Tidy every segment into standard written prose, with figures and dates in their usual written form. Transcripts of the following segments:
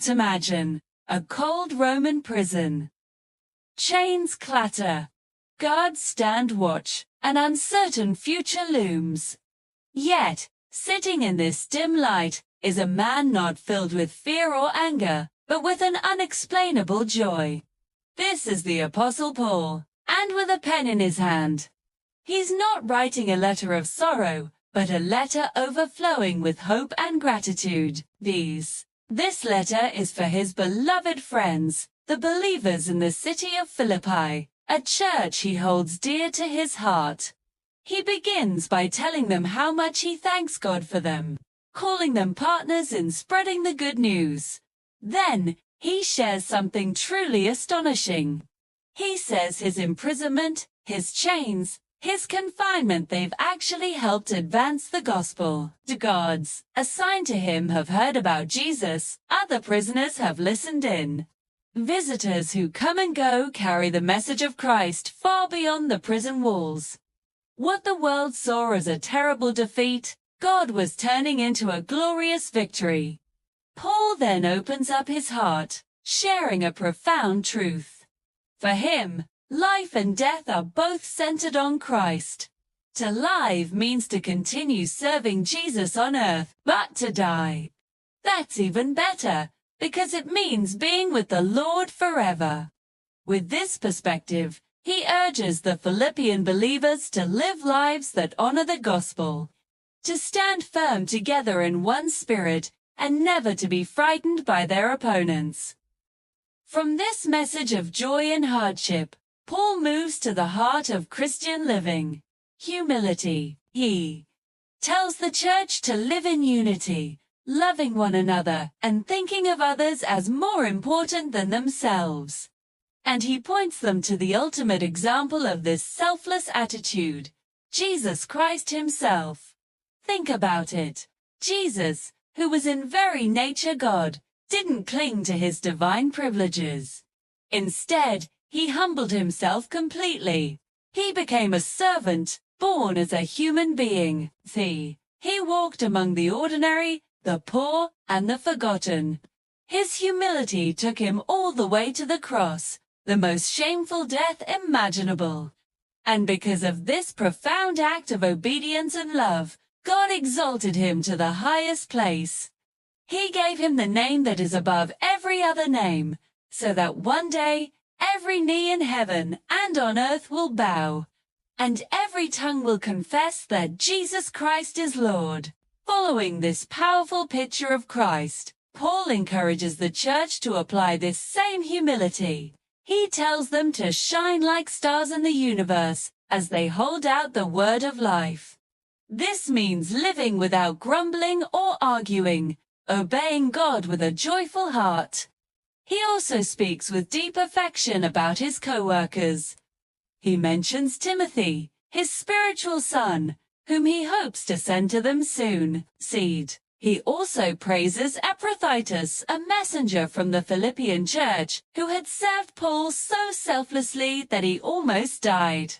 Imagine a cold Roman prison. Chains clatter. Guards stand watch. An uncertain future looms. Yet, sitting in this dim light, is a man not filled with fear or anger, but with an unexplainable joy. This is the Apostle Paul, and with a pen in his hand. He's not writing a letter of sorrow, but a letter overflowing with hope and gratitude. This letter is for his beloved friends, the believers in the city of Philippi, a church he holds dear to his heart. He begins by telling them how much he thanks God for them, calling them partners in spreading the good news. Then, he shares something truly astonishing. He says his imprisonment, his chains, his confinement, they've actually helped advance the gospel. The guards assigned to him have heard about Jesus, other prisoners have listened in. Visitors who come and go carry the message of Christ far beyond the prison walls. What the world saw as a terrible defeat, God was turning into a glorious victory. Paul then opens up his heart, sharing a profound truth. For him, life and death are both centered on Christ. To live means to continue serving Jesus on earth, but to die, that's even better, because it means being with the Lord forever. With this perspective, he urges the Philippian believers to live lives that honor the gospel, to stand firm together in one spirit, and never to be frightened by their opponents. From this message of joy in hardship, Paul moves to the heart of Christian living, humility. He tells the church to live in unity, loving one another, and thinking of others as more important than themselves. And he points them to the ultimate example of this selfless attitude, Jesus Christ himself. Think about it. Jesus, who was in very nature God, didn't cling to his divine privileges. Instead, he humbled himself completely. He became a servant, born as a human being. He walked among the ordinary, the poor, and the forgotten. His humility took him all the way to the cross, the most shameful death imaginable. And because of this profound act of obedience and love, God exalted him to the highest place. He gave him the name that is above every other name, so that one day every knee in heaven and on earth will bow, and every tongue will confess that Jesus Christ is Lord. Following this powerful picture of Christ, Paul encourages the church to apply this same humility. He tells them to shine like stars in the universe as they hold out the word of life. This means living without grumbling or arguing, obeying God with a joyful heart. He also speaks with deep affection about his co-workers. He mentions Timothy, his spiritual son, whom he hopes to send to them soon. He also praises Epaphroditus, a messenger from the Philippian church, who had served Paul so selflessly that he almost died.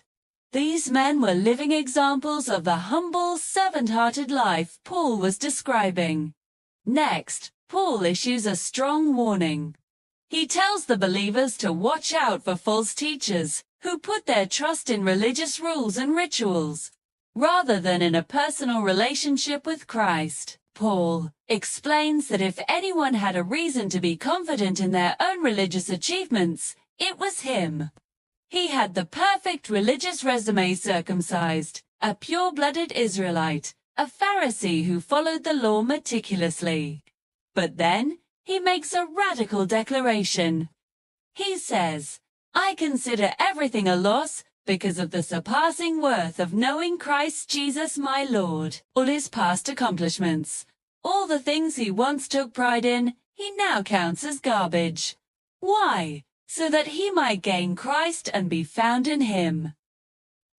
These men were living examples of the humble, servant-hearted life Paul was describing. Next, Paul issues a strong warning. He tells the believers to watch out for false teachers who put their trust in religious rules and rituals, rather than in a personal relationship with Christ. Paul explains that if anyone had a reason to be confident in their own religious achievements, it was him. He had the perfect religious resume: circumcised, a pure-blooded Israelite, a Pharisee who followed the law meticulously. But then, he makes a radical declaration. He says, "I consider everything a loss because of the surpassing worth of knowing Christ Jesus my Lord." All his past accomplishments, all the things he once took pride in, he now counts as garbage. Why? So that he might gain Christ and be found in him.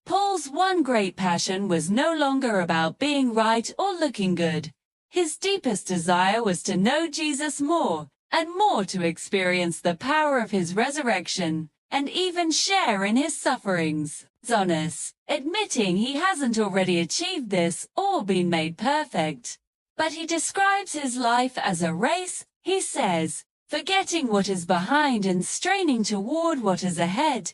Paul's one great passion was no longer about being right or looking good. His deepest desire was to know Jesus more, and more to experience the power of his resurrection, and even share in his sufferings. He's honest, admitting he hasn't already achieved this or been made perfect. But he describes his life as a race. He says, forgetting what is behind and straining toward what is ahead.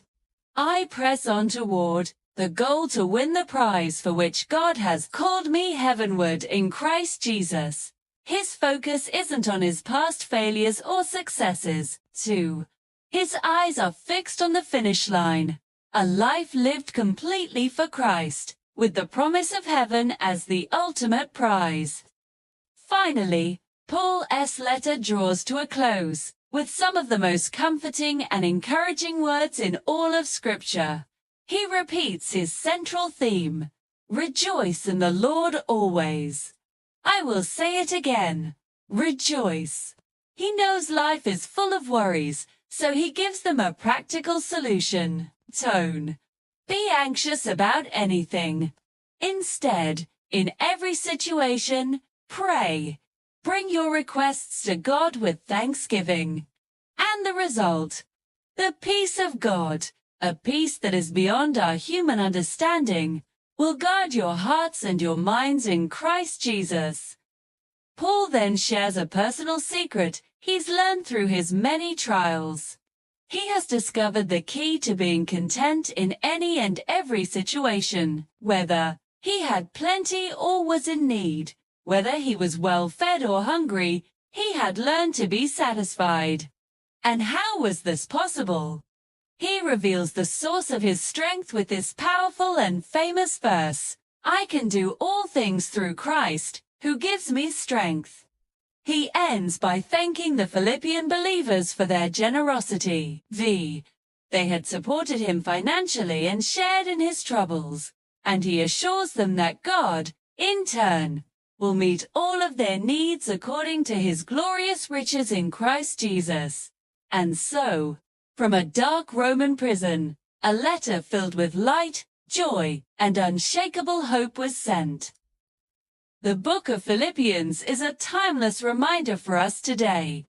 I press on toward the goal to win the prize for which God has called me heavenward in Christ Jesus. His focus isn't on his past failures or successes, too. His eyes are fixed on the finish line, a life lived completely for Christ, with the promise of heaven as the ultimate prize. Finally, Paul's letter draws to a close, with some of the most comforting and encouraging words in all of Scripture. He repeats his central theme, rejoice in the Lord always. I will say it again, rejoice. He knows life is full of worries, so he gives them a practical solution. Don't be anxious about anything. Instead, in every situation, pray. Bring your requests to God with thanksgiving. And the result? The peace of God, a peace that is beyond our human understanding, will guard your hearts and your minds in Christ Jesus. Paul then shares a personal secret he's learned through his many trials. He has discovered the key to being content in any and every situation, whether he had plenty or was in need, whether he was well-fed or hungry, he had learned to be satisfied. And how was this possible? He reveals the source of his strength with this powerful and famous verse, I can do all things through Christ, who gives me strength. He ends by thanking the Philippian believers for their generosity. They had supported him financially and shared in his troubles, and he assures them that God, in turn, will meet all of their needs according to his glorious riches in Christ Jesus. And so, from a dark Roman prison, a letter filled with light, joy, and unshakable hope was sent. The book of Philippians is a timeless reminder for us today.